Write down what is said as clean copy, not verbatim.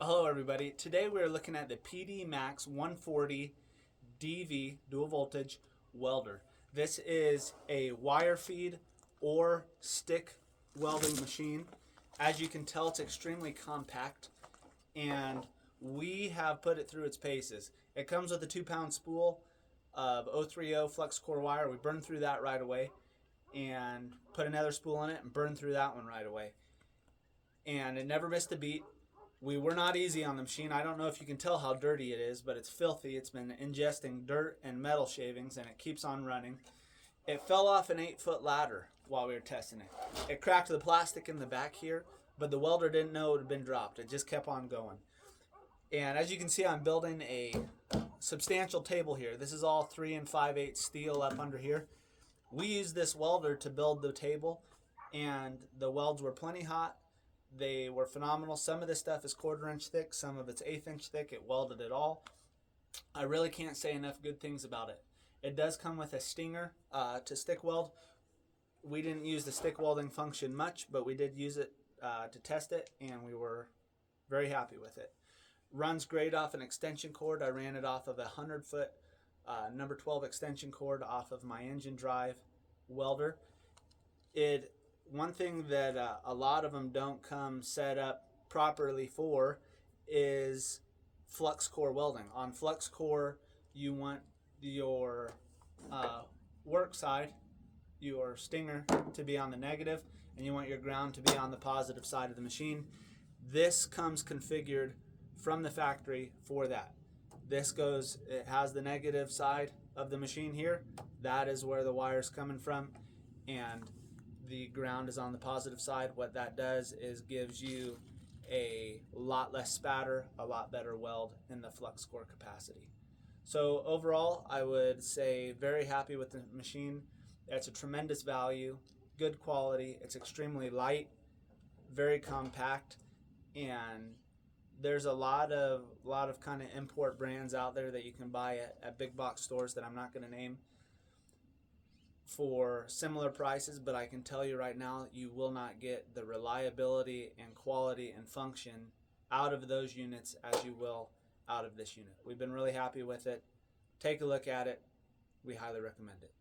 Hello everybody. Today we're looking at the PDMAX 140 DV dual voltage welder. This is a wire feed or stick welding machine. As you can tell, it's extremely compact and we have put it through its paces. It comes with a 2-pound spool of 030 Flux-Cored wire. We burned through that right away and put another spool in it and burned through that one right away. And it never missed a beat. We were not easy on the machine. I don't know if you can tell how dirty it is, but it's filthy. It's been ingesting dirt and metal shavings, and it keeps on running. It fell off an 8-foot ladder while we were testing it. It cracked the plastic in the back here, but the welder didn't know it had been dropped. It just kept on going. And as you can see, I'm building a substantial table here. This is all 3 5/8 steel up under here. We used this welder to build the table, and the welds were plenty hot. They were phenomenal. Some of this stuff is 1/4 inch thick, some of it's 1/8 inch thick. It welded it all. I really can't say enough good things about it. It does come with a stinger to stick weld. We didn't use the stick welding function much, but we did use it to test it, and we were very happy with it. Runs great off an extension cord. I ran it off of a 100-foot number 12 extension cord off of my engine drive welder. One thing that a lot of them don't come set up properly for is Flux-Cored welding. On Flux-Cored, you want your work side, your stinger, to be on the negative, and you want your ground to be on the positive side of the machine. This comes configured from the factory for that. It has the negative side of the machine here. That is where the wire's coming from, and the ground is on the positive side. What that does is gives you a lot less spatter, a lot better weld in the Flux-Cored capacity. So overall, I would say very happy with the machine. It's a tremendous value, good quality. It's extremely light, very compact, and there's a lot of kind of import brands out there that you can buy at big box stores that I'm not going to name for similar prices, but I can tell you right now, you will not get the reliability and quality and function out of those units as you will out of this unit. We've been really happy with it. Take a look at it. We highly recommend it.